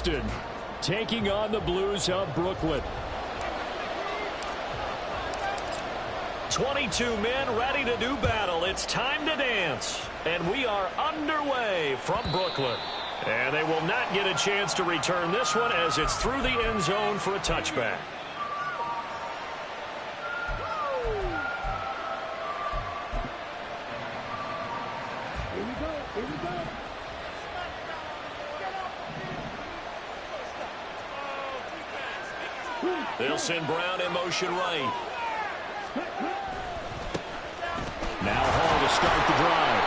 Houston taking on the Blues of Brooklyn. 22 men ready to do battle. It's time to dance. And we are underway from Brooklyn. And they will not get a chance to return this one as it's through the end zone for a touchback. Here we go. Here we go. They'll send Brown in motion right. Now Hall to start the drive.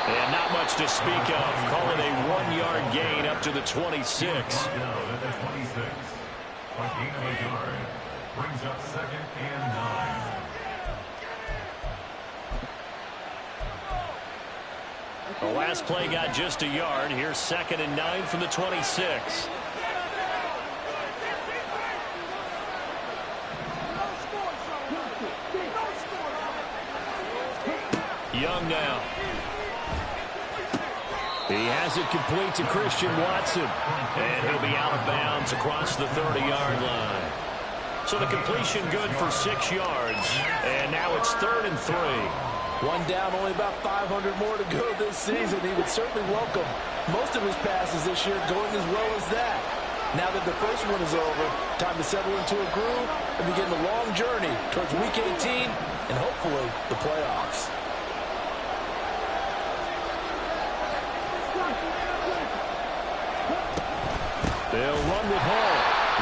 And not much to speak of. Call it a 1-yard gain up to the 26. Down at the 26. A gain of a yard. Brings up 2nd and 9. The last play got just a yard. Here's 2nd and 9 from the 26. Young now. He has it complete to Christian Watson. And he'll be out of bounds across the 30-yard line. So the completion good for 6 yards. And now it's 3rd and 3. One down, only about 500 more to go this season. He would certainly welcome most of his passes this year going as well as that. Now that the first one is over, time to settle into a groove and begin the long journey towards Week 18 and hopefully the playoffs. They'll run with Hall.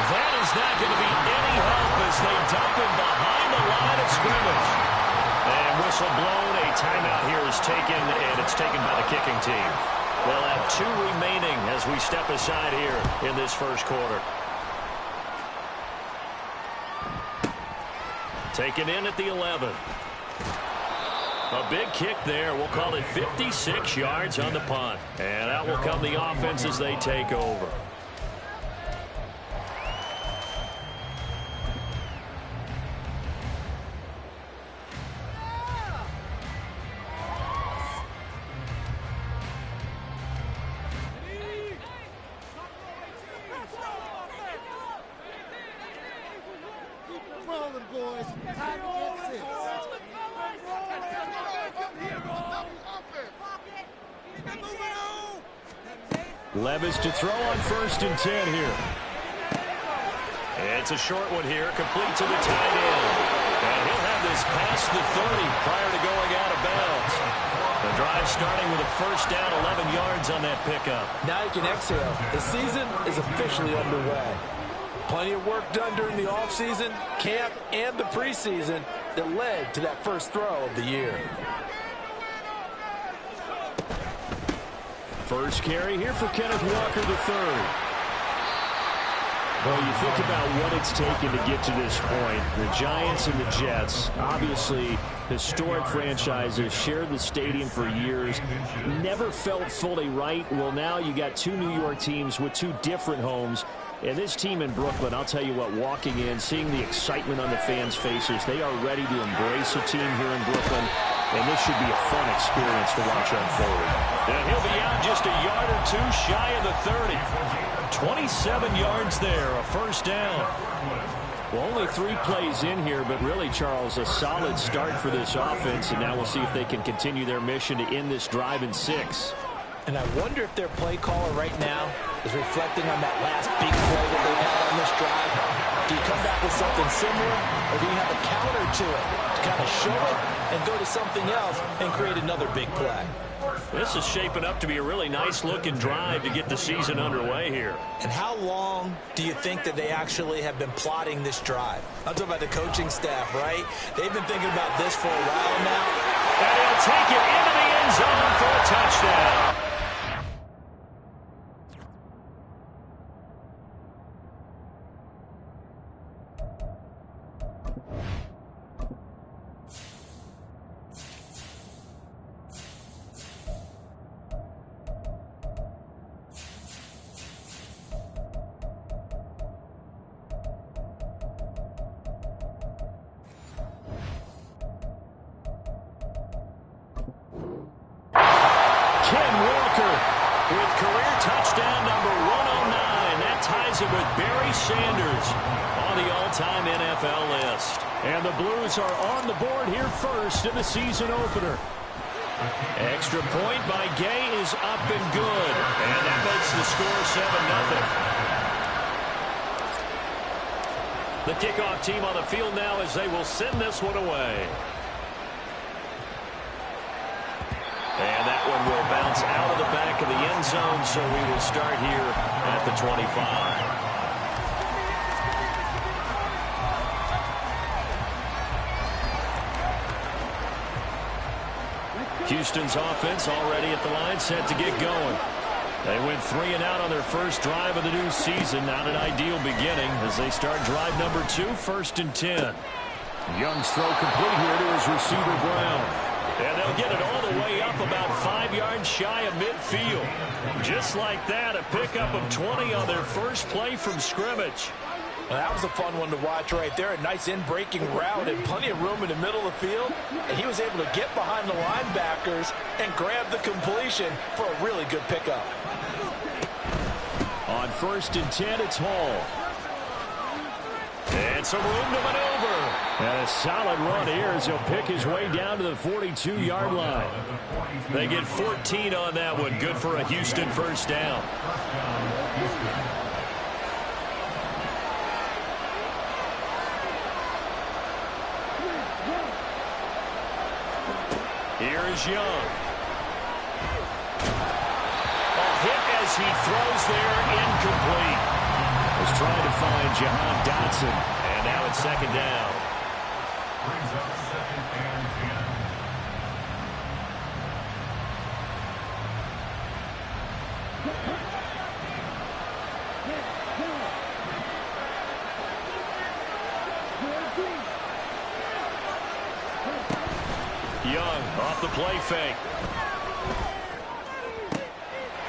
That is not going to be any help as they dump him behind the line of scrimmage. And whistle blown. A timeout here is taken, and it's taken by the kicking team. They'll have 2 remaining as we step aside here in this first quarter. Taken in at the 11. A big kick there. We'll call it 56 yards on the punt. And out will come the offense as they take over. Levis to throw on 1st and 10 here. It's a short one here, complete to the tight end. And he'll have this past the 30 prior to going out of bounds. The drive starting with a 1st down, 11 yards on that pickup. Now you can exhale. The season is officially underway. Plenty of work done during the offseason, camp, and the preseason that led to that first throw of the year. First carry here for Kenneth Walker III. Well, you think about what it's taken to get to this point. The Giants and the Jets, obviously historic franchises, shared the stadium for years, never felt fully right. Well, now you got 2 New York teams with 2 different homes. And this team in Brooklyn, I'll tell you what, walking in, seeing the excitement on the fans' faces, they are ready to embrace a team here in Brooklyn. And this should be a fun experience to watch unfold. And he'll be out just a yard or 2 shy of the 30. 27 yards there, a 1st down. Well, only 3 plays in here, but really, Charles, a solid start for this offense. And now we'll see if they can continue their mission to end this drive in 6. And I wonder if their play caller right now is reflecting on that last big play that they've had on this drive. Do you come back with something similar, or do you have a counter to it to kind of show it and go to something else and create another big play? This is shaping up to be a really nice-looking drive to get the season underway here. And how long do you think that they actually have been plotting this drive? I'm talking about the coaching staff, right? They've been thinking about this for a while now. And he'll take it into the end zone for a touchdown. Ken Walker that ties him with Barry Sanders on the all-time NFL list. And the Blues are on the board here first in the season opener. Extra point by Gay is up and good. And that makes the score 7-0. The kickoff team on the field now as they will send this one away. And that one will bounce out of the back of the end zone, so we will start here at the 25. Houston's offense already at the line, set to get going. They went 3 and out on their first drive of the new season. Not an ideal beginning as they start drive number 2, 1st and 10. Young's throw complete here to his receiver Brown. And they'll get it all the way up about 5 yards shy of midfield. Just like that, a pickup of 20 on their first play from scrimmage. Well, that was a fun one to watch right there. A nice in-breaking route and plenty of room in the middle of the field. And he was able to get behind the linebackers and grab the completion for a really good pickup. On 1st and 10, it's Hall. And some room to maneuver. And a solid run here as he'll pick his way down to the 42-yard line. They get 14 on that one. Good for a Houston first down. Here is Young. A hit as he throws there, incomplete. Was trying to find Jahan Dotson, and now it's 2nd down. Brings up 2nd and 10. Young off the play fake.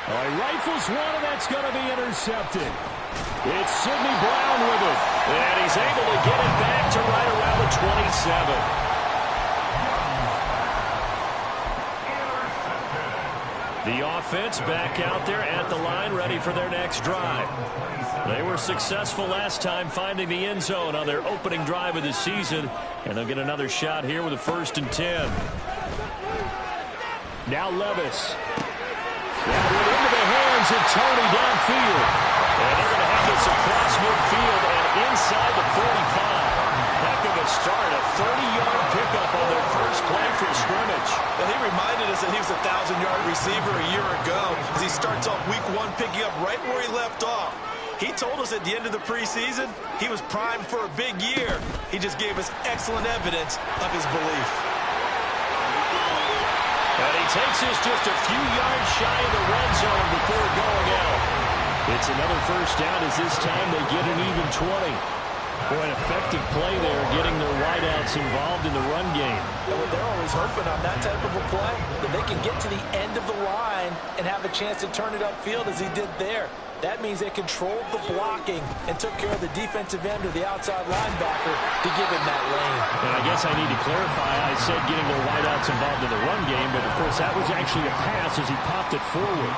He rifles one, and that's going to be intercepted. It's Sidney Brown with it. And he's able to get it back to right around the 27. The offense back out there at the line, ready for their next drive. They were successful last time finding the end zone on their opening drive of the season. And they'll get another shot here with a 1st and 10. Now Levis. That went into the hands of Tony downfield. And they're going to have this across midfield and inside the 45. Heck of a start, a 30-yard pickup on their first play from scrimmage. Well, he reminded us that he was a 1,000-yard receiver a year ago as he starts off week 1 picking up right where he left off. He told us at the end of the preseason he was primed for a big year. He just gave us excellent evidence of his belief. And he takes this just a few yards shy of the red zone before going out. It's another first down as this time they get an even 20. Boy, an effective play there, getting their wideouts involved in the run game. Well, they're always hoping on that type of a play that they can get to the end of the line and have a chance to turn it upfield as he did there. That means they controlled the blocking and took care of the defensive end or the outside linebacker to give him that lane. And I guess I need to clarify, I said getting their wideouts involved in the run game, but of course that was actually a pass as he popped it forward.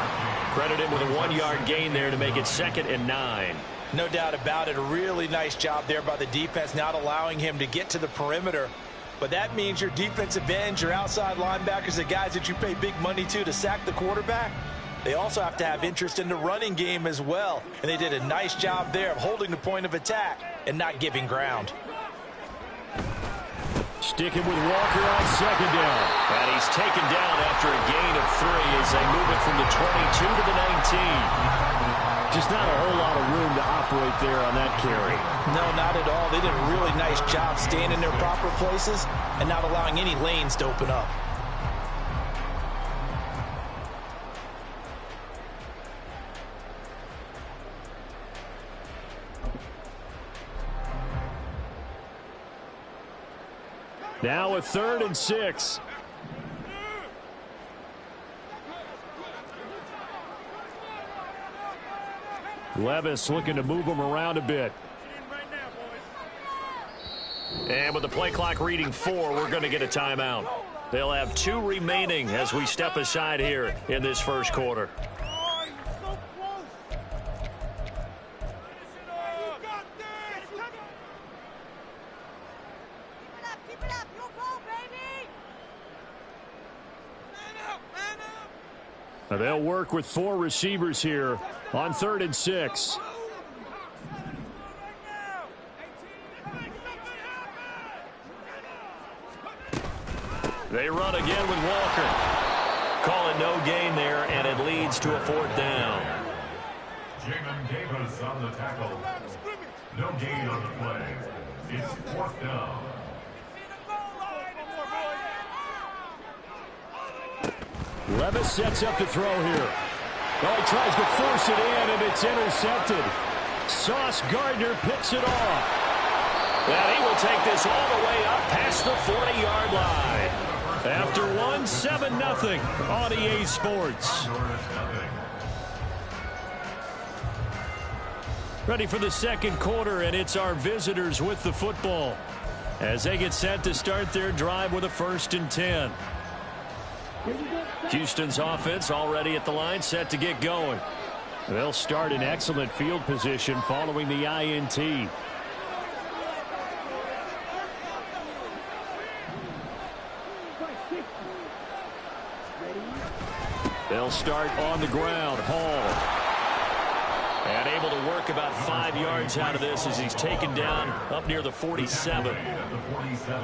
Credit him with a 1-yard gain there to make it 2nd and 9. No doubt about it. A really nice job there by the defense, not allowing him to get to the perimeter. But that means your defensive ends, your outside linebackers, the guys that you pay big money to sack the quarterback, they also have to have interest in the running game as well. And they did a nice job there of holding the point of attack and not giving ground. Sticking with Walker on 2nd down. And he's taken down after a gain of 3 as they move it from the 22 to the 19. Just not a whole lot of room to operate there on that carry. No, not at all. They did a really nice job staying in their proper places and not allowing any lanes to open up. Now a 3rd and 6. Levis looking to move him around a bit. And with the play clock reading 4, we're going to get a timeout. They'll have 2 remaining as we step aside here in this first quarter. They'll work with 4 receivers here on 3rd and 6. They run again with Walker. Call it no gain there, and it leads to a 4th down. Jamin Davis on the tackle. No gain on the play. It's 4th down. Levis sets up to throw here. Oh, he tries to force it in, and it's intercepted. Sauce Gardner picks it off. And he will take this all the way up past the 40-yard line. After 1, 7-0 on EA Sports. Ready for the 2nd quarter, and it's our visitors with the football as they get set to start their drive with a 1st and 10. Houston's offense already at the line, set to get going. They'll start in excellent field position following the INT. They'll start on the ground. Hall. And able to work about 5 yards out of this as he's taken down up near the 47.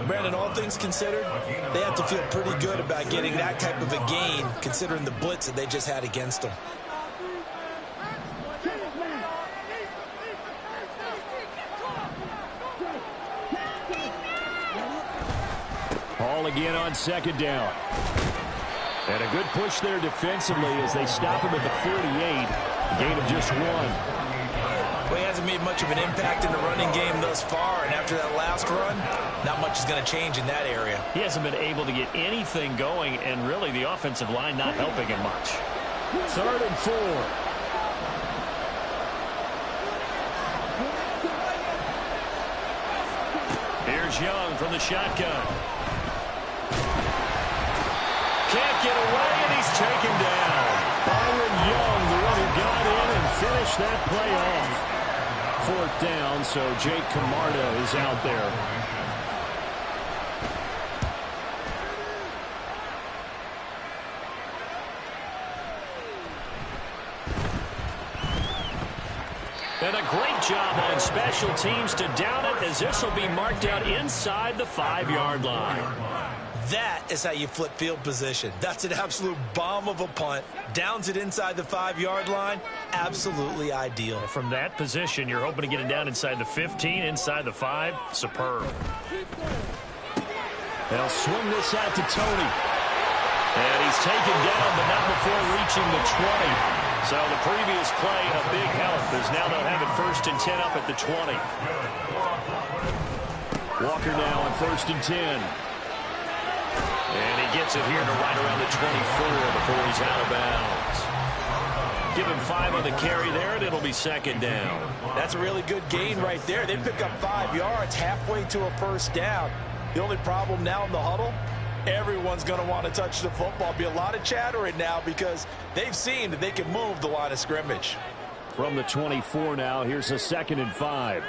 Brandon, all things considered, they have to feel pretty good about getting that type of a gain considering the blitz that they just had against them. Hall again on 2nd down. And a good push there defensively as they stop him at the 48. Gain of just 1. Well, he hasn't made much of an impact in the running game thus far, and after that last run, not much is going to change in that area. He hasn't been able to get anything going, and really the offensive line not helping him much. 3rd and 4. Here's Young from the shotgun. Can't get away, and he's taken down. Byron Young, the one who got in and finished that play off. 4th down, so Jake Camarda is out there. And a great job on special teams to down it as this will be marked out inside the 5-yard line. That is how you flip field position. That's an absolute bomb of a punt. Downs it inside the 5-yard line. Absolutely ideal. From that position, you're hoping to get it down inside the 15, inside the 5. Superb. They'll swing this out to Tony. And he's taken down, but not before reaching the 20. So the previous play, a big help, as now they'll have it 1st and 10 up at the 20. Walker now on 1st and 10. And he gets it here to right around the 24 before he's out of bounds. Give him 5 on the carry there, and it'll be 2nd down. That's a really good gain right there. They pick up 5 yards halfway to a 1st down. The only problem now in the huddle, everyone's going to want to touch the football. Be a lot of chattering now because they've seen that they can move the line of scrimmage. From the 24 now, here's a 2nd and 5.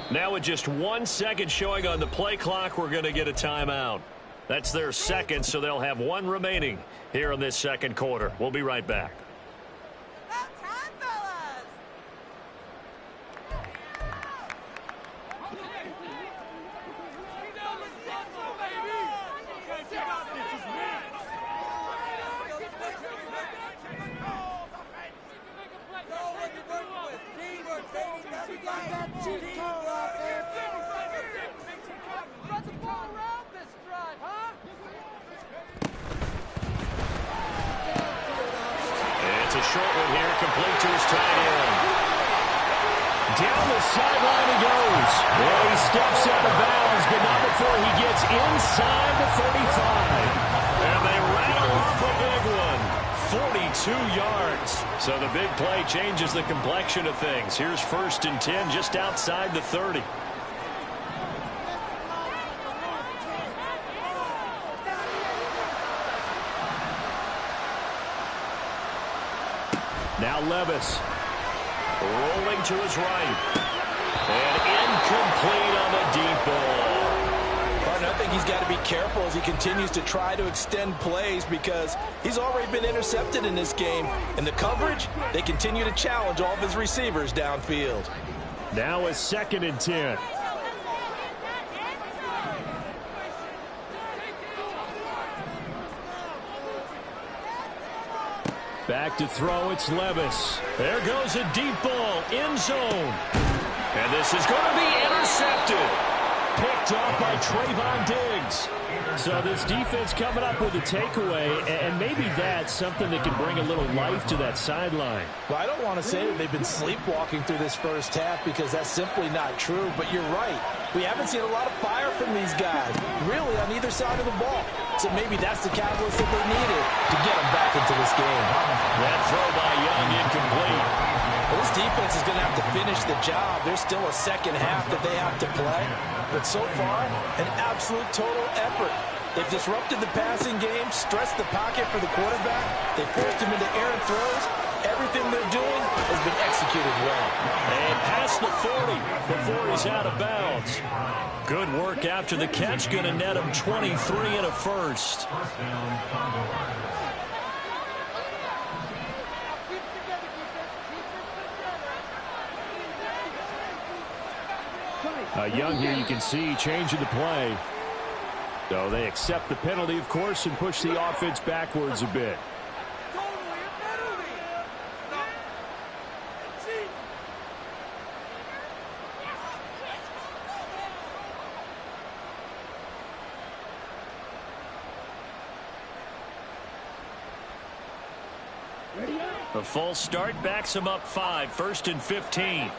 Now with just 1 second showing on the play clock, we're going to get a timeout. That's their 2nd, so they'll have 1 remaining here in this 2nd quarter. We'll be right back. It's a short one here, complete to his tight end. Down the sideline he goes. Well, he steps out of bounds, but not before he gets inside the 35. And they rattle off a big one. 42 yards. So the big play changes the complexion of things. Here's 1st and 10 just outside the 30. Now Levis. Rolling to his right. And incomplete on the deep ball. I think he's got to be careful as he continues to try to extend plays because he's already been intercepted in this game. And the coverage, they continue to challenge all of his receivers downfield. Now a 2nd and 10. Back to throw, it's Levis. There goes a deep ball, end zone. And this is going to be intercepted. Picked off by Trayvon Diggs. So this defense coming up with a takeaway, and maybe that's something that can bring a little life to that sideline. Well, I don't want to say that they've been sleepwalking through this first half because that's simply not true, but you're right. We haven't seen a lot of fire from these guys, really, on either side of the ball. So maybe that's the catalyst that they needed to get them back into this game. That throw by Young incomplete. Well, this defense is going to have to finish the job. There's still a second half that they have to play. But so far, an absolute total effort. They've disrupted the passing game, stressed the pocket for the quarterback. They forced him into errant throws. Everything they're doing has been executed well. And past the 40 before he's out of bounds. Good work after the catch. Going to net him 23 and a first. Young here, you can see, changing the play. So they accept the penalty, of course, and push the offense backwards a bit. A false start backs him up 5, 1st and 15.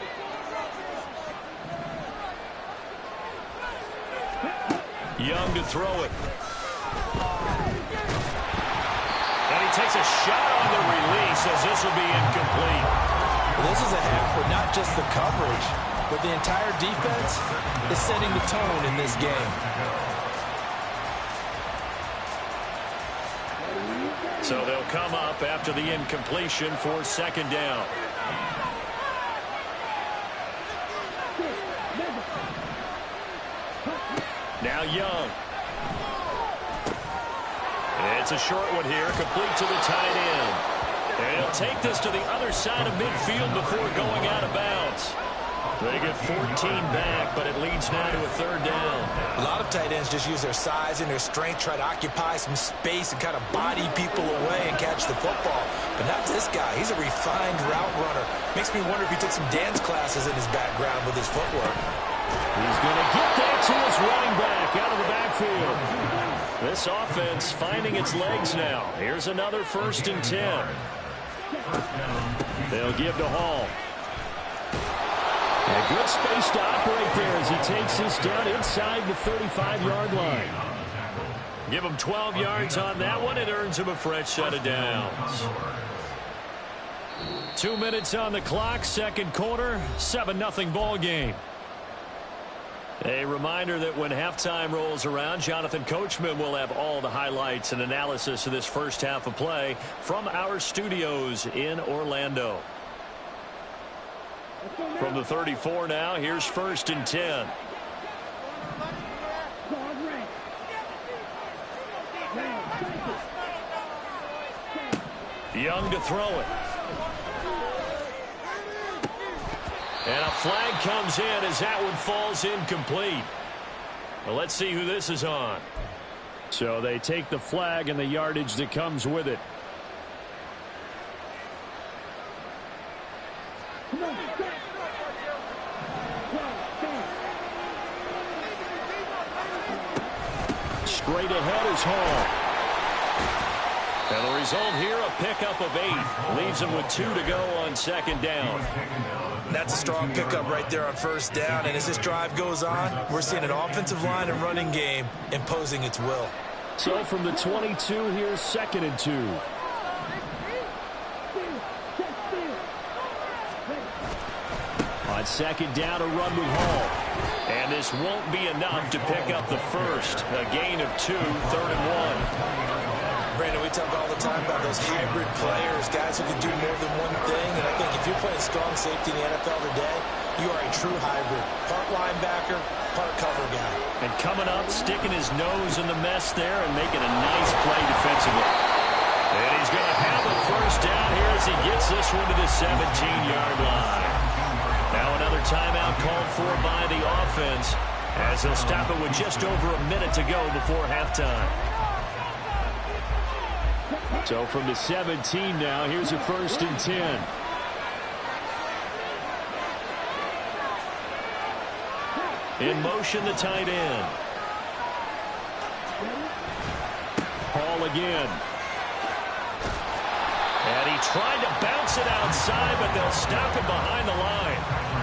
Young to throw it. And he takes a shot on the release as this will be incomplete. Well, this is a half where not just the coverage, but the entire defense is setting the tone in this game. So they'll come up after the incompletion for 2nd down. Now Young. It's a short one here, complete to the tight end. And he'll take this to the other side of midfield before going out of bounds. They get 14 back, but it leads now to a 3rd down. A lot of tight ends just use their size and their strength, try to occupy some space and kind of body people away and catch the football. But not this guy. He's a refined route runner. Makes me wonder if he took some dance classes in his background with his footwork. He's going to get that to his running back out of the backfield. This offense finding its legs now. Here's another 1st and 10. They'll give to Hall. And a good space to operate there as he takes this down inside the 35-yard line. Give him 12 yards on that one. It earns him a fresh set of downs. 2 minutes on the clock, 2nd quarter, 7-0 ball game. A reminder that when halftime rolls around, Jonathan Coachman will have all the highlights and analysis of this first half of play from our studios in Orlando. From the 34 now, here's 1st and 10. Young to throw it. And a flag comes in as that one falls incomplete. Well, let's see who this is on. So they take the flag and the yardage that comes with it. Straight ahead is Hall. And the result here, a pickup of 8. Leaves him with 2 to go on 2nd down. That's a strong pickup right there on 1st down. And as this drive goes on, we're seeing an offensive line and running game imposing its will. So from the 22, here's 2nd and 2. On 2nd down, a run with Hall. And this won't be enough to pick up the first. A gain of 2, 3rd and 1. Brandon, we talk all the time about those hybrid players, guys who can do more than one thing. And I think if you're playing strong safety in the NFL today, you are a true hybrid. Part linebacker, part cover guy. And coming up, sticking his nose in the mess there and making a nice play defensively. And he's going to have a first down here as he gets this one to the 17-yard line. Now another timeout called for by the offense as they'll stop it with just over a minute to go before halftime. So from the 17 now, here's a 1st and 10. In motion, the tight end. Hall again. And he tried to bounce it outside, but they'll stop it behind the line.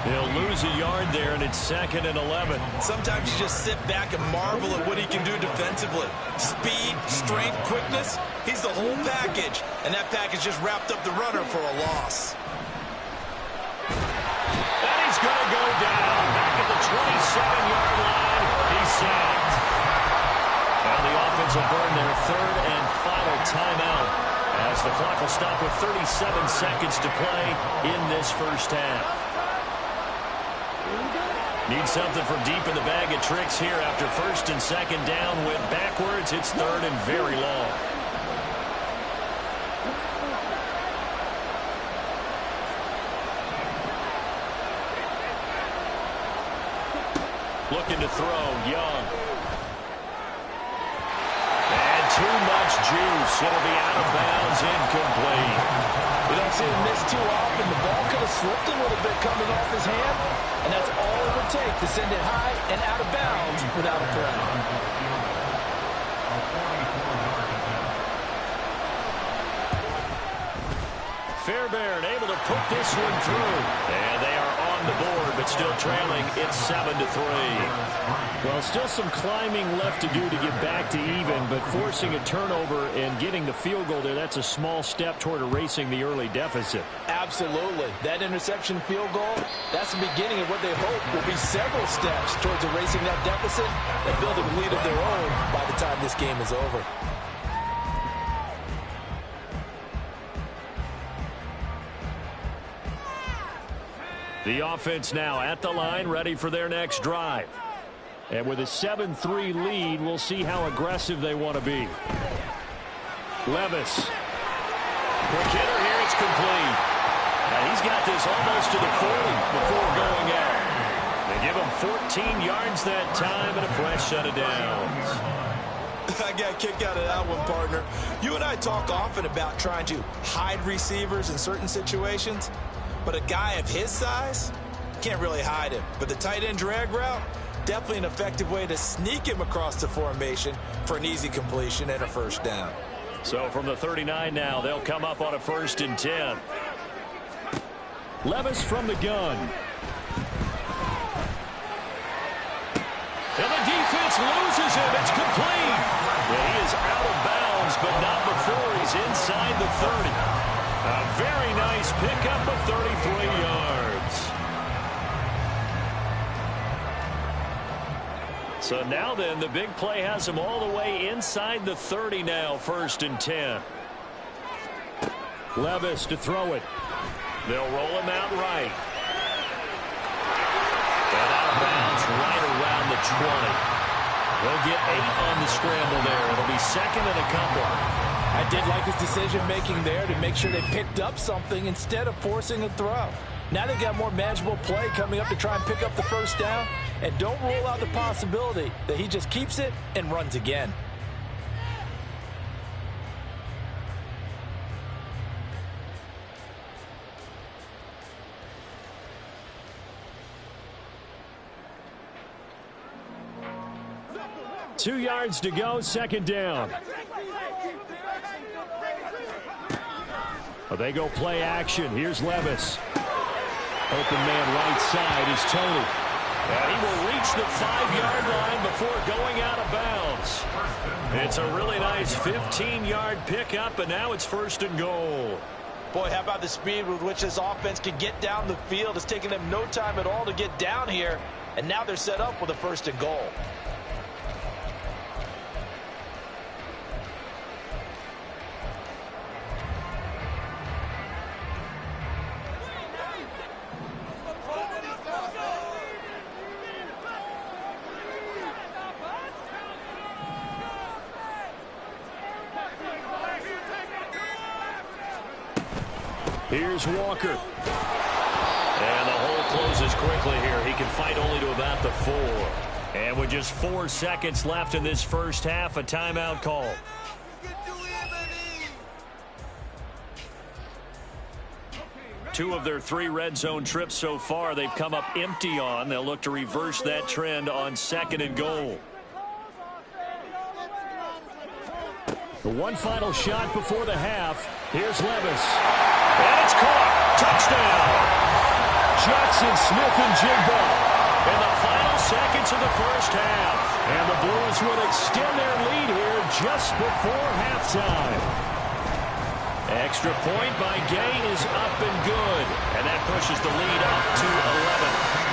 They'll lose a yard there, and it's 2nd and 11. Sometimes you just sit back and marvel at what he can do defensively. Speed, strength, quickness. He's the whole package. And that package just wrapped up the runner for a loss. And he's going to go down. Back at the 27-yard line. He's sacked. Now the offense will burn their 3rd and final timeout as the clock will stop with 37 seconds to play in this first half. Need something from deep in the bag of tricks here after 1st and 2nd down. Went backwards. It's 3rd and very long. Looking to throw, Young. And too much juice. It'll be out of bounds, incomplete. We don't see him miss too often. The ball could have slipped a little bit coming off his hand, and that's all it would take to send it high and out of bounds without a play. Fairbairn able to put this one through. And they are on the board, but still trailing. It's 7-3. Well, still some climbing left to do to get back to even, but forcing a turnover and getting the field goal there, that's a small step toward erasing the early deficit. Absolutely. That interception field goal, that's the beginning of what they hope will be several steps towards erasing that deficit and building a lead of their own by the time this game is over. The offense now at the line, ready for their next drive. And with a 7-3 lead, we'll see how aggressive they want to be. Levis. Quick hitter here, it's complete. Now he's got this almost to the 40 before going out. They give him 14 yards that time and a fresh set of downs. I got a kick out of that one, partner. You and I talk often about trying to hide receivers in certain situations. But a guy of his size, can't really hide him. But the tight end drag route, definitely an effective way to sneak him across the formation for an easy completion and a first down. So from the 39 now, they'll come up on a 1st and 10. Levis from the gun. And the defense loses him. It's complete. Well, he is out of bounds, but not before he's inside the 30. A very nice pickup of 33 yards. So now then, the big play has him all the way inside the 30 now, 1st and 10. Levis to throw it. They'll roll him out right. And out of bounds right around the 20. They'll get 8 on the scramble there. It'll be 2nd and a couple. I did like his decision-making there to make sure they picked up something instead of forcing a throw. Now they've got more manageable play coming up to try and pick up the first down. And don't rule out the possibility that he just keeps it and runs again. Two yards to go, 2nd down. Well, they go play action. Here's Levis. Open man right side is Tony. And he will reach the 5-yard line before going out of bounds. It's a really nice 15-yard pickup, and now it's 1st and goal. Boy, how about the speed with which this offense can get down the field? It's taken them no time at all to get down here, and now they're set up with a 1st and goal. Here's Walker. And the hole closes quickly here. He can fight only to about the 4. And with just 4 seconds left in this first half, a timeout call. Two of their 3 red zone trips so far, they've come up empty on. They'll look to reverse that trend on 2nd and goal. The one final shot before the half. Here's Levis. And it's caught. Touchdown. Jackson Smith and Jigba in the final seconds of the first half. And the Blues will extend their lead here just before halftime. Extra point by Gay is up and good. And that pushes the lead up to 11.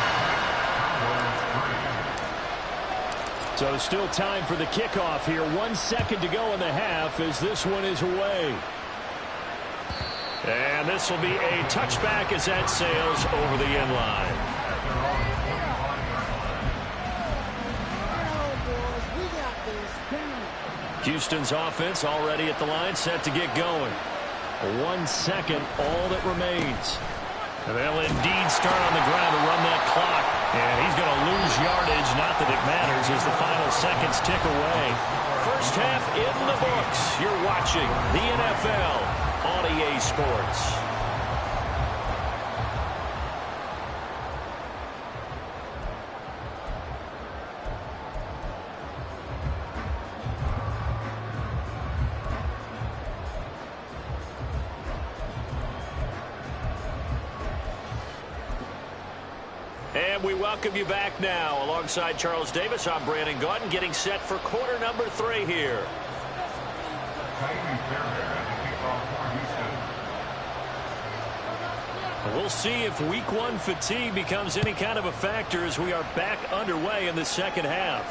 So still time for the kickoff here. 1 second to go in the half as this one is away. And this will be a touchback as that sails over the end line. Houston's offense already at the line, set to get going. 1 second, all that remains. And they'll indeed start on the ground to run that clock. And he's going to lose yardage, not that it matters, as the final seconds tick away. First half in the books. You're watching the NFL on EA Sports. And we welcome you back now. Alongside Charles Davis, I'm Brandon Gaudin, getting set for quarter number 3 here. We'll see if week 1 fatigue becomes any kind of a factor as we are back underway in the second half.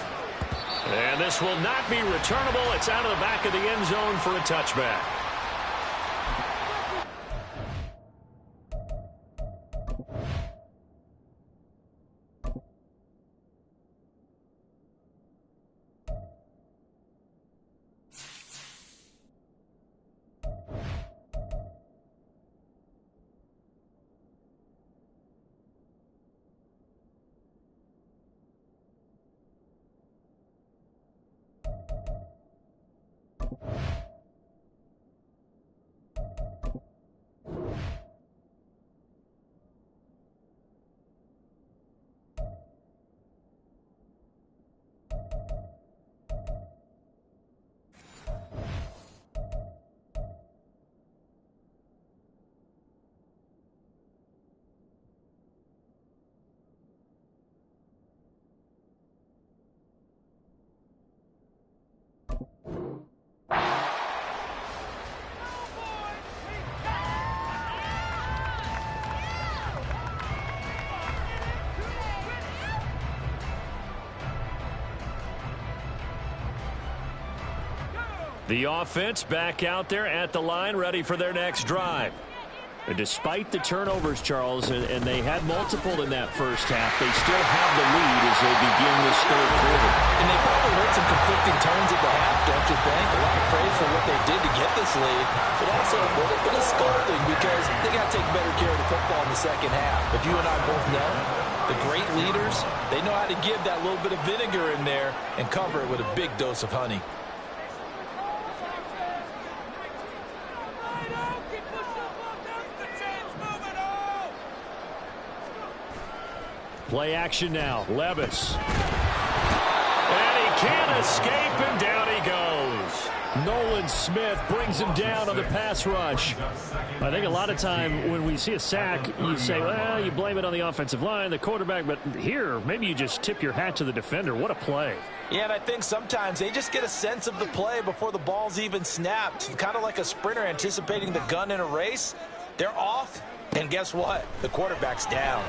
And this will not be returnable. It's out of the back of the end zone for a touchback. The offense back out there at the line, ready for their next drive. And despite the turnovers, Charles, and they had multiple in that first half, they still have the lead as they begin this third quarter. And they probably heard some conflicting tones at the half, don't you think? A lot of praise for what they did to get this lead, but also a little bit of scolding because they got to take better care of the football in the second half. But you and I both know the great leaders, they know how to give that little bit of vinegar in there and cover it with a big dose of honey. Play action now. Levis. And he can't escape, and down he goes. Nolan Smith brings him down on the pass rush. I think a lot of time when we see a sack, you say, well, you blame it on the offensive line, the quarterback, but here, maybe you just tip your hat to the defender. What a play. Yeah, and I think sometimes they just get a sense of the play before the ball's even snapped. Kind of like a sprinter anticipating the gun in a race. They're off, and guess what? The quarterback's down.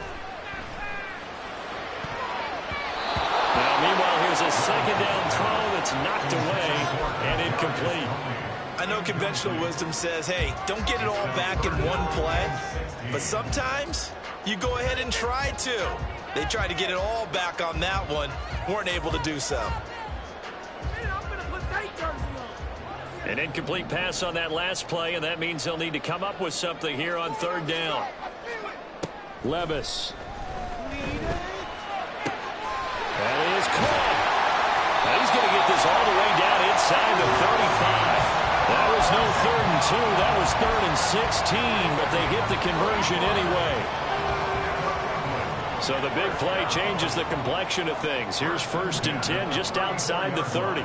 Now, meanwhile, here's a second down throw that's knocked away and incomplete. I know conventional wisdom says, hey, don't get it all back in one play. But sometimes you go ahead and try to. They tried to get it all back on that one. Weren't able to do so. An incomplete pass on that last play, and that means they'll need to come up with something here on third down. Levis. That is caught. Now he's going to get this all the way down inside the 35. That was no 3rd and 2. That was 3rd and 16, but they get the conversion anyway. So the big play changes the complexion of things. Here's 1st and 10 just outside the 30.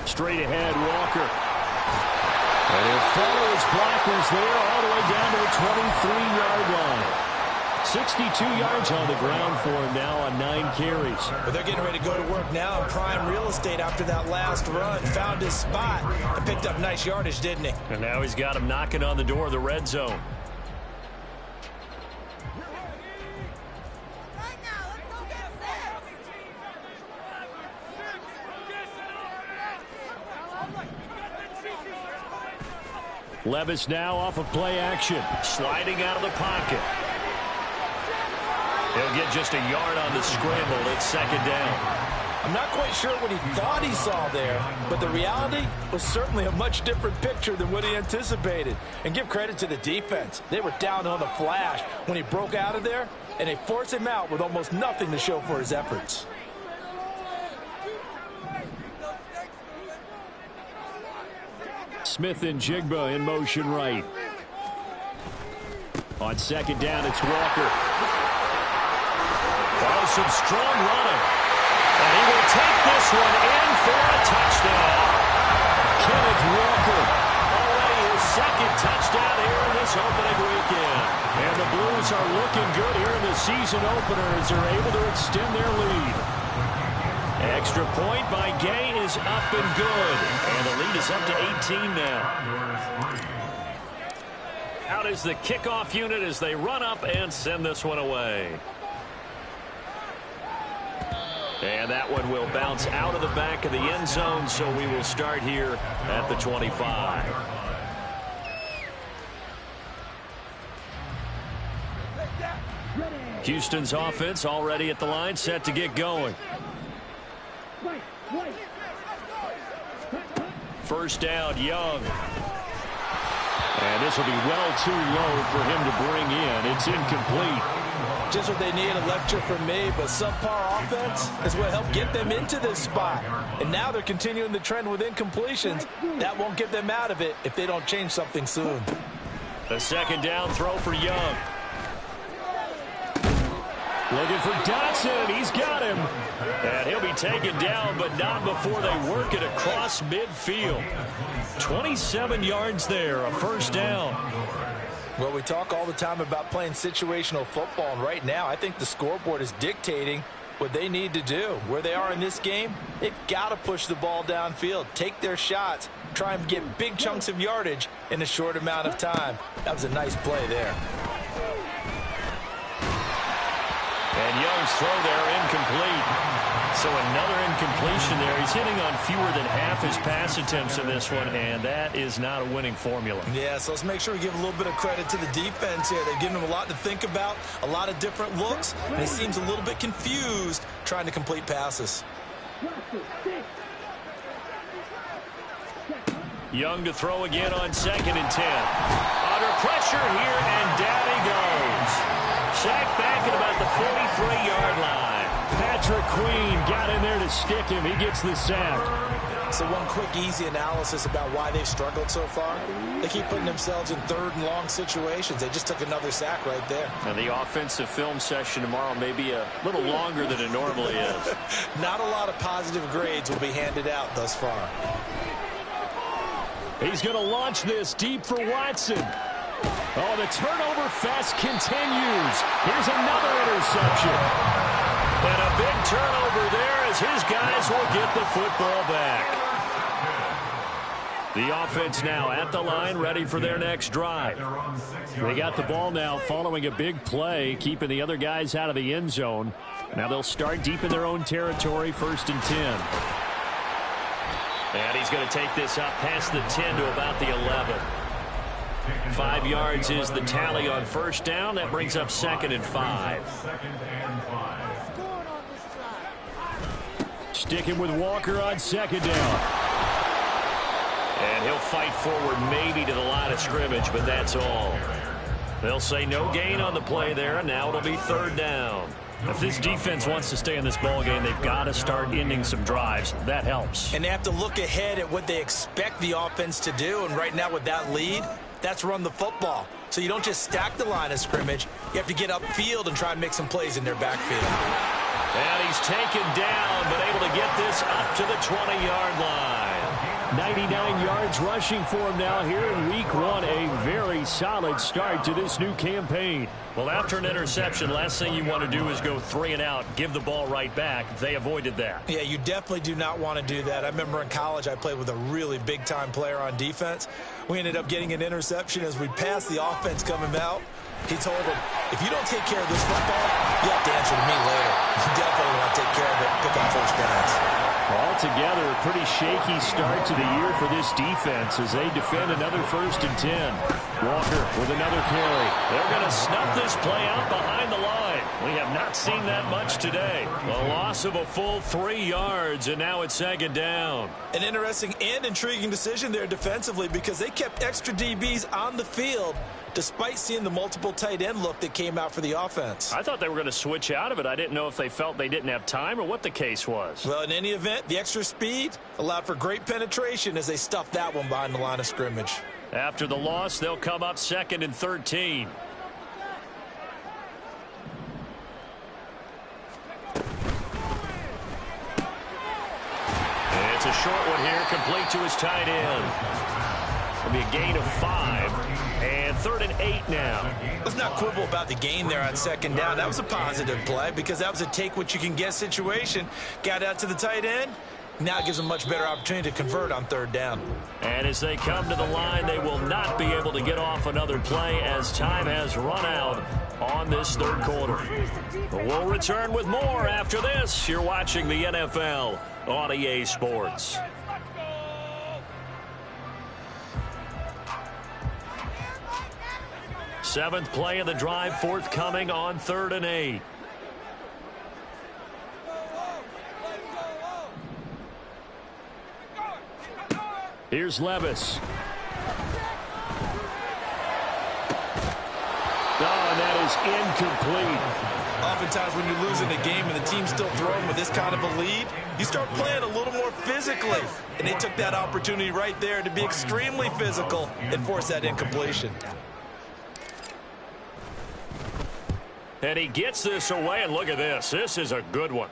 Straight ahead, Walker. And he'll follow his blockers there all the way down to the 23-yard line. 62 yards on the ground for him now on 9 carries. But they're getting ready to go to work now in prime real estate after that last run. Found his spot and picked up nice yardage, didn't he? And now he's got him knocking on the door of the red zone. Levis now off of play action. Sliding out of the pocket. He'll get just a yard on the scramble. It's 2nd down. I'm not quite sure what he thought he saw there, but the reality was certainly a much different picture than what he anticipated. And give credit to the defense. They were down on the flash when he broke out of there, and they forced him out with almost nothing to show for his efforts. Smith and Jigba in motion right. On 2nd down, it's Walker. Oh, some strong running. And he will take this one in for a touchdown. Kenneth Walker. Already his 2nd touchdown here in this opening weekend. And the Blues are looking good here in the season opener as they're able to extend their lead. Extra point by Gay is up and good. And the lead is up to 18 now. Out is the kickoff unit as they run up and send this one away. And that one will bounce out of the back of the end zone, so we will start here at the 25. Houston's offense already at the line, set to get going. 1st down, Young. And this will be well too low for him to bring in. It's incomplete. Just what they need, a lecture from me, but subpar offense is what helped get them into this spot. And now they're continuing the trend with incompletions. That won't get them out of it if they don't change something soon. A 2nd down throw for Young. Looking for Dotson, and he's got him. And he'll be taken down, but not before they work it across midfield. 27 yards there, a 1st down. Well, we talk all the time about playing situational football, and right now I think the scoreboard is dictating what they need to do. Where they are in this game, they've got to push the ball downfield, take their shots, try and get big chunks of yardage in a short amount of time. That was a nice play there. And Young's throw there incomplete. So another incompletion there. He's hitting on fewer than half his pass attempts in this one, and that is not a winning formula. Yeah, so let's make sure we give a little bit of credit to the defense here. They've given him a lot to think about, a lot of different looks, and he seems a little bit confused trying to complete passes. Young to throw again on 2nd and 10. Under pressure here, and down he goes. Sacked back at about the 43-yard line. Patrick Queen got in there to stick him. He gets the sack. So one quick, easy analysis about why they've struggled so far. They keep putting themselves in 3rd and long situations. They just took another sack right there. And the offensive film session tomorrow may be a little longer than it normally is. Not a lot of positive grades will be handed out thus far. He's going to launch this deep for Watson. Oh, the turnover fest continues. Here's another interception. And a big turnover there as his guys will get the football back. The offense now at the line, ready for their next drive. They got the ball now following a big play, keeping the other guys out of the end zone. Now they'll start deep in their own territory, 1st and 10. And he's going to take this up past the 10 to about the 11. 5 yards is the tally on 1st down. That brings up 2nd and 5. Sticking with Walker on 2nd down. And he'll fight forward maybe to the line of scrimmage, but that's all. They'll say no gain on the play there, and now it'll be third down. If this defense wants to stay in this ball game, they've got to start ending some drives. That helps. And they have to look ahead at what they expect the offense to do. And right now with that lead, that's run the football. So you don't just stack the line of scrimmage. You have to get upfield and try and make some plays in their backfield. And he's taken down, but able to get this up to the 20-yard line. 99 yards rushing for him now here in week 1. A very solid start to this new campaign. Well, after an interception, last thing you want to do is go 3 and out, give the ball right back. They avoided that. Yeah, you definitely do not want to do that. I remember in college I played with a really big-time player on defense. We ended up getting an interception as we passed the offense coming out. He told him, if you don't take care of this football, you have to answer to me later. You definitely want to take care of it, pick up first downs. Altogether, a pretty shaky start to the year for this defense as they defend another 1st and 10. Walker with another carry. They're going to snuff this play out behind the line. We have not seen that much today. A loss of a full 3 yards, and now it's 2nd down. An interesting and intriguing decision there defensively because they kept extra DBs on the field despite seeing the multiple tight end look that came out for the offense. I thought they were going to switch out of it. I didn't know if they felt they didn't have time or what the case was. Well, in any event, the extra speed allowed for great penetration as they stuffed that one behind the line of scrimmage. After the loss, they'll come up 2nd and 13. And it's a short one here, complete to his tight end. It'll be a gain of 5, and 3rd and 8 now. Let's not quibble about the gain there on 2nd down. That was a positive play because that was a take-what-you-can-get situation. Got out to the tight end. Now it gives them a much better opportunity to convert on 3rd down. And as they come to the line, they will not be able to get off another play as time has run out on this 3rd quarter. But we'll return with more after this. You're watching the NFL on EA Sports. Seventh play of the drive forthcoming on 3rd and 8. Here's Levis. Oh, and that is incomplete. Oftentimes when you're losing a game and the team's still throwing with this kind of a lead, you start playing a little more physically. And they took that opportunity right there to be extremely physical and force that incompletion. And he gets this away, and look at this. This is a good one.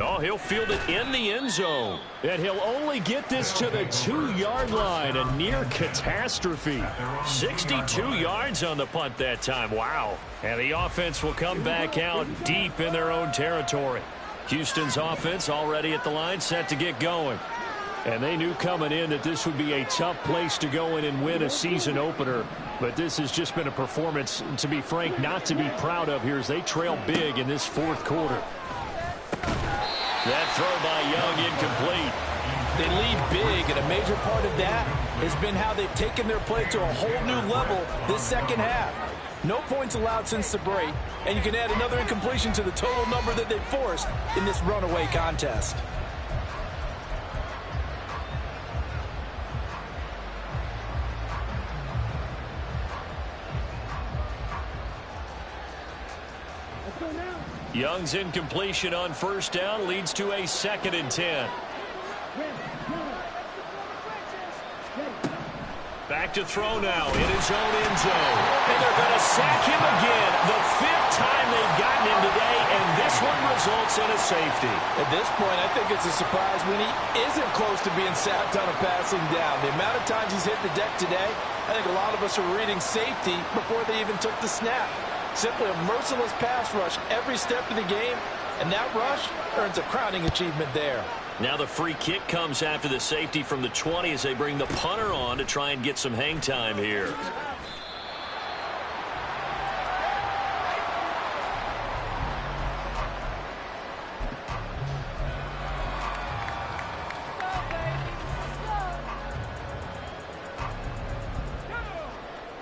Oh, he'll field it in the end zone. And he'll only get this to the 2-yard line, a near catastrophe. 62 yards on the punt that time. Wow. And the offense will come back out deep in their own territory. Houston's offense already at the line, set to get going. And they knew coming in that this would be a tough place to go in and win a season opener. But this has just been a performance, to be frank, not to be proud of here as they trail big in this 4th quarter. That throw by Young incomplete. They lead big, and a major part of that has been how they've taken their play to a whole new level this 2nd half. No points allowed since the break, and you can add another incompletion to the total number that they've forced in this runaway contest. Young's incompletion on 1st down leads to a 2nd and 10. Back to throw now in his own end zone. And they're going to sack him again. The 5th time they've gotten him today, and this one results in a safety. At this point, I think it's a surprise when he isn't close to being sacked on a passing down. The amount of times he's hit the deck today, I think a lot of us are reading safety before they even took the snap. Simply a merciless pass rush every step of the game, and that rush earns a crowning achievement there. Now the free kick comes after the safety from the 20 as they bring the punter on to try and get some hang time here.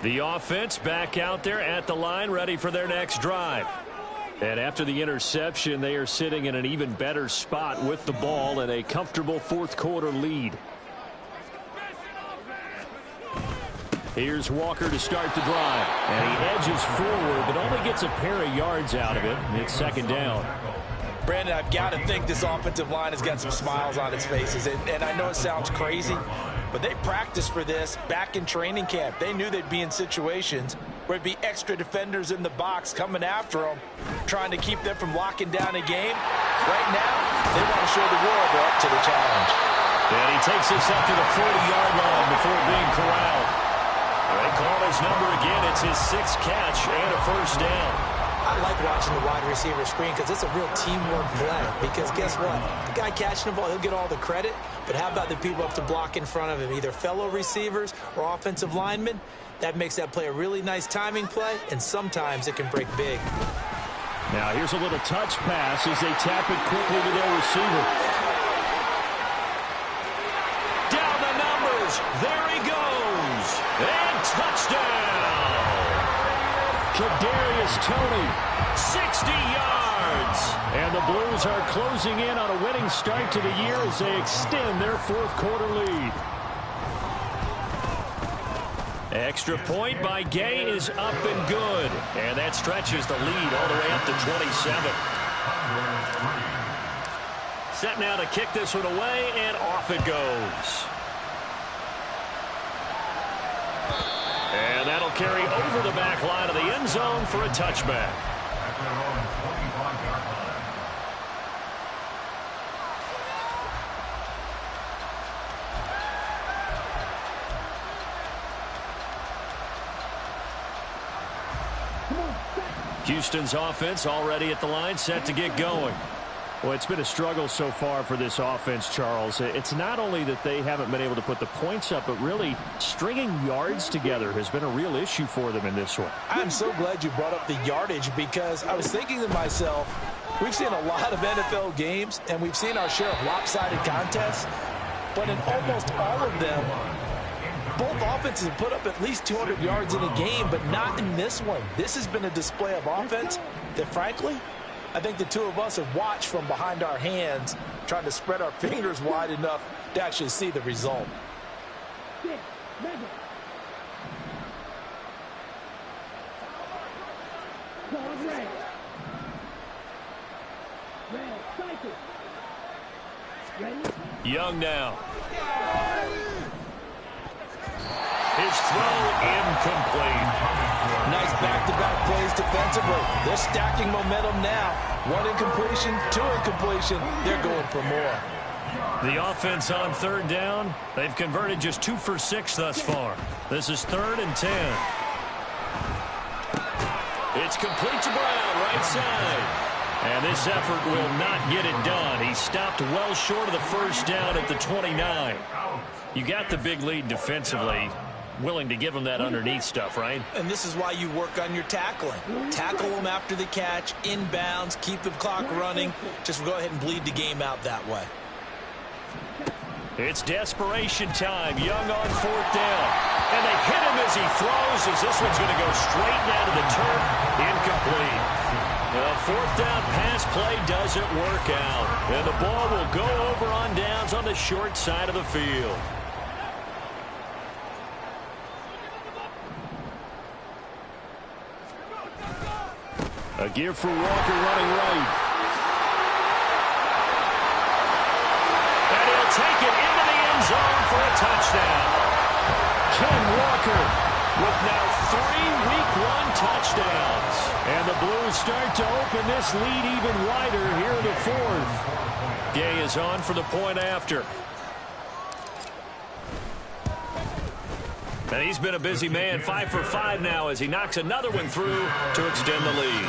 The offense back out there at the line, ready for their next drive. And after the interception, they are sitting in an even better spot with the ball and a comfortable 4th quarter lead. Here's Walker to start the drive. And he edges forward, but only gets a pair of yards out of it. It's second down. Brandon, I've got to think this offensive line has got some smiles on its faces. And I know it sounds crazy, but they practiced for this back in training camp. They knew they'd be in situations where it'd be extra defenders in the box coming after them, trying to keep them from locking down a game. Right now, they want to show the world they're up to the challenge. And he takes this up to the 40-yard line before being corralled. They call his number again. It's his 6th catch and a first down. I like watching the wide receiver screen because it's a real teamwork play. Because guess what? The guy catching the ball, he'll get all the credit. But how about the people up to block in front of him, either fellow receivers or offensive linemen? That makes that play a really nice timing play, and sometimes it can break big. Now here's a little touch pass as they tap it quickly to their receiver. Down the numbers. There he goes. And touchdown. Kadarius Toney, 60 yards. And the Blues are closing in on a winning start to the year as they extend their 4th quarter lead. Extra point by Gay is up and good. And that stretches the lead all the way up to 27. Set now to kick this one away, and off it goes. And that'll carry over the back line of the end zone for a touchback. Houston's offense already at the line, set to get going. Well, it's been a struggle so far for this offense, Charles. It's not only that they haven't been able to put the points up, but really stringing yards together has been a real issue for them in this one. I'm so glad you brought up the yardage, because I was thinking to myself, we've seen a lot of NFL games, and we've seen our share of lopsided contests, but in almost all of them, both offenses have put up at least 200 yards in a game, but not in this one. This has been a display of offense that, frankly, I think the two of us have watched from behind our hands, trying to spread our fingers wide enough to actually see the result. Young now. His throw incomplete. Nice back-to-back plays defensively. They're stacking momentum now. 1 incompletion, 2 incompletion. They're going for more. The offense on 3rd down. They've converted just 2 for 6 thus far. This is 3rd and 10. It's complete to Brown, right side. And this effort will not get it done. He stopped well short of the first down at the 29. You got the big lead defensively. Willing to give them that underneath stuff, right? And this is why you work on your tackling. Tackle them after the catch, inbounds, keep the clock running. Just go ahead and bleed the game out that way. It's desperation time. Young on 4th down. And they hit him as he throws, as this one's going to go straight down to the turf. Incomplete. The 4th down pass play doesn't work out. And the ball will go over on downs on the short side of the field. A give for Walker running right. And he'll take it into the end zone for a touchdown. Ken Walker with now 3 Week 1 touchdowns. And the Blues start to open this lead even wider here in the 4th. Gay is on for the point after. And he's been a busy man, 5 for 5 now as he knocks another one through to extend the lead.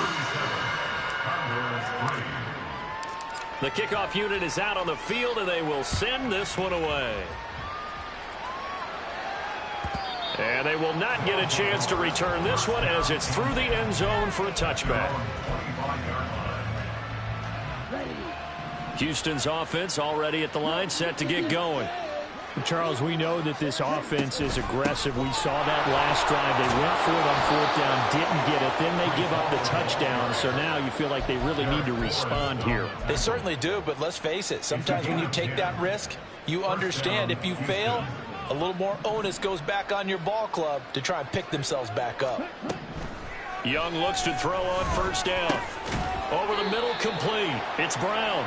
The kickoff unit is out on the field, and they will send this one away. And they will not get a chance to return this one as it's through the end zone for a touchback. Houston's offense already at the line, set to get going. Charles, we know that this offense is aggressive. We saw that last drive. They went for it on 4th down, didn't get it. Then they give up the touchdown. So now you feel like they really need to respond here. They certainly do, but let's face it. Sometimes when you take that risk, you understand if you fail, A little more onus goes back on your ball club to try and pick themselves back up. Young looks to throw on first down. Over the middle, complete. It's Brown.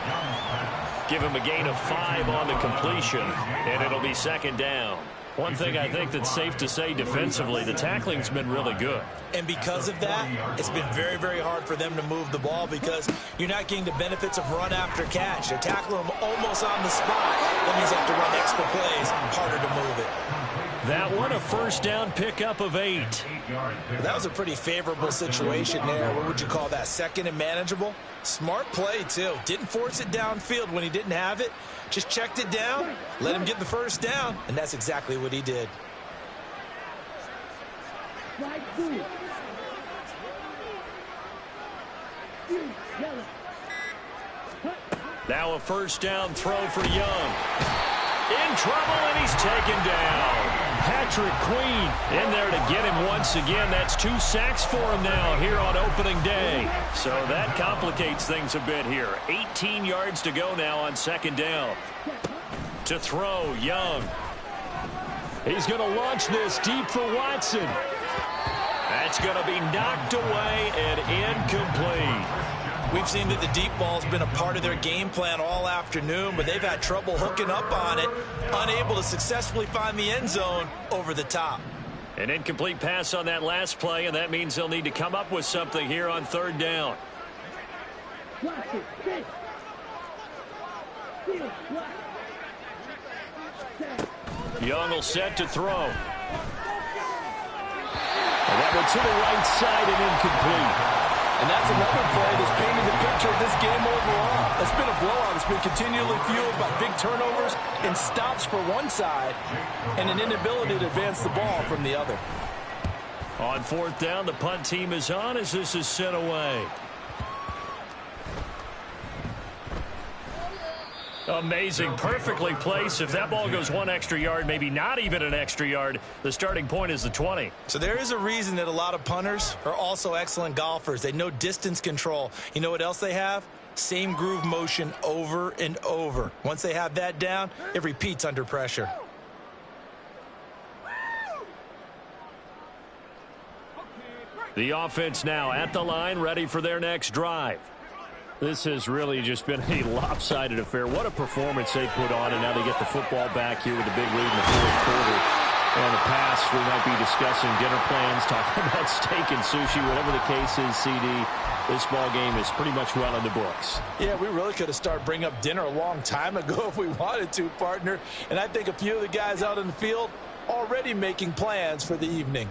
Give him a gain of 5 on the completion, and it'll be second down. One thing I think that's safe to say defensively, the tackling's been really good. And because of that, it's been very, very hard for them to move the ball because you're not getting the benefits of run after catch. They're tackling them almost on the spot. That means they have to run extra plays, harder to move it. That one, a first down pickup of 8. That was a pretty favorable situation there. What would you call that? Second and manageable? Smart play, too. Didn't force it downfield when he didn't have it. Just checked it down, let him get the first down, and that's exactly what he did. Now a first down throw for Young. In trouble, and he's taken down. Patrick Queen in there to get him once again. That's 2 sacks for him now here on opening day. So that complicates things a bit here. 18 yards to go now on second down. To throw, Young. He's going to launch this deep for Watson. That's going to be knocked away and incomplete. We've seen that the deep ball's been a part of their game plan all afternoon, but they've had trouble hooking up on it, unable to successfully find the end zone over the top. An incomplete pass on that last play, and that means they'll need to come up with something here on third down. Young will set to throw. And that one to the right side and incomplete. And that's another play that's painted the picture of this game overall. It's been a blowout. It's been continually fueled by big turnovers and stops for one side and an inability to advance the ball from the other. On fourth down, the punt team is on as this is sent away. Amazing, perfectly placed. If that ball goes 1 extra yard, maybe not even an extra yard, the starting point is the 20. So there is a reason that a lot of punters are also excellent golfers. They know distance control. You know what else they have? Same groove motion over and over. Once they have that down, it repeats under pressure. The offense now at the line, ready for their next drive. This has really just been a lopsided affair. What a performance they put on, and now they get the football back here with a big lead in the fourth quarter. On the pass, we might be discussing dinner plans, talking about steak and sushi, whatever the case is, CD. This ball game is pretty much well in the books. Yeah, we really could have started bringing up dinner a long time ago if we wanted to, partner. And I think a few of the guys out in the field already making plans for the evening.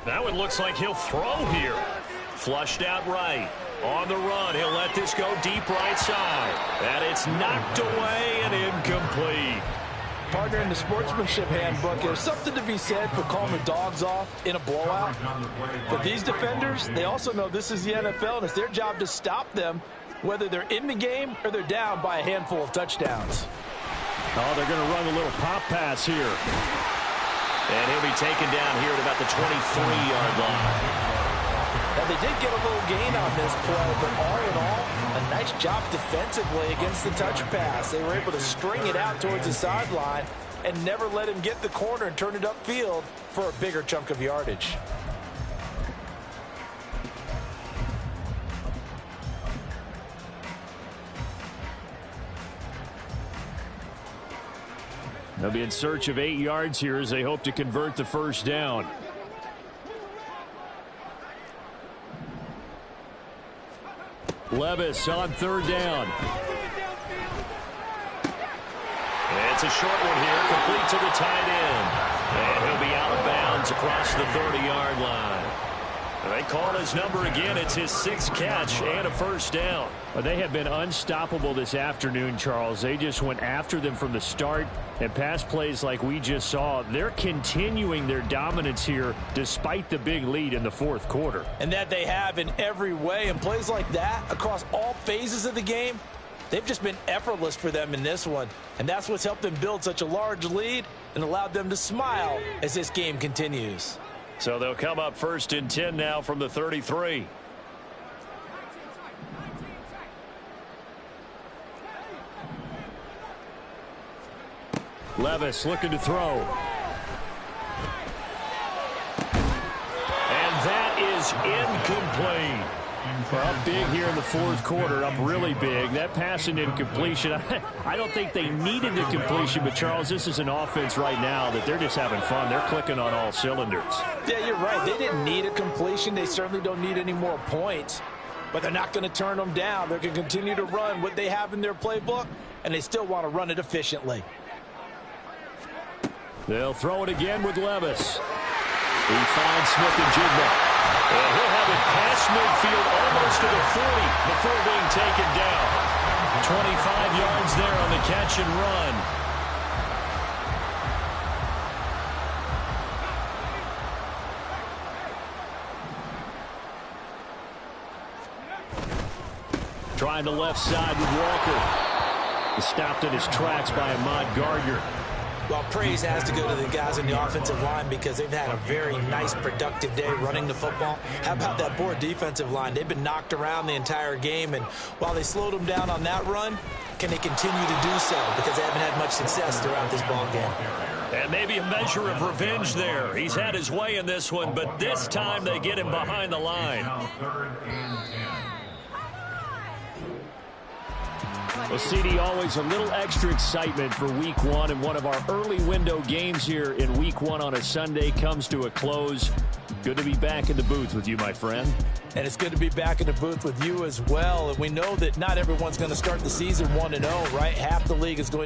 That one looks like he'll throw here. Flushed out right. On the run, he'll let this go deep right side. And it's knocked away and incomplete. Partner, in the sportsmanship handbook, there's something to be said for calling the dogs off in a blowout. But these defenders, they also know this is the NFL, and it's their job to stop them, whether they're in the game or they're down by a handful of touchdowns. Oh, they're going to run a little pop pass here. And he'll be taken down here at about the 23-yard line. Now, they did get a little gain on this play, but all in all, a nice job defensively against the touch pass. They were able to string it out towards the sideline and never let him get the corner and turn it upfield for a bigger chunk of yardage. They'll be in search of 8 yards here as they hope to convert the first down. Levis on third down. It's a short one here, complete to the tight end. And he'll be out of bounds across the 30-yard line. They call his number again. It's his 6th catch and a first down. Well, they have been unstoppable this afternoon, Charles. They just went after them from the start, and pass plays like we just saw. They're continuing their dominance here despite the big lead in the fourth quarter. And that they have in every way. And plays like that across all phases of the game, they've just been effortless for them in this one. And that's what's helped them build such a large lead and allowed them to smile as this game continues. So they'll come up 1st and 10 now from the 33. Levis looking to throw. And that is incomplete. Well, up big here in the fourth quarter, up really big. That pass and incompletion, I don't think they needed the completion, but Charles, this is an offense right now that they're just having fun. They're clicking on all cylinders. Yeah, you're right. They didn't need a completion. They certainly don't need any more points, but they're not going to turn them down. They're going to continue to run what they have in their playbook, and they still want to run it efficiently. They'll throw it again with Levis. He finds Smith-Njigba. And he'll have it past midfield almost to the 40 before being taken down. 25 yards there on the catch and run. Trying the left side with Walker. He's stopped in his tracks by Ahmad Gardner. Well, praise has to go to the guys on the offensive line because they've had a very nice, productive day running the football. How about that poor defensive line? They've been knocked around the entire game, and while they slowed them down on that run, can they continue to do so? Because they haven't had much success throughout this ball game. And maybe a measure of revenge there. He's had his way in this one, but this time they get him behind the line. Well, CD, always a little extra excitement for Week 1, and one of our early window games here in Week 1 on a Sunday comes to a close. Good to be back in the booth with you, my friend. And it's good to be back in the booth with you as well. And we know that not everyone's going to start the season 1-0, right? Half the league is going to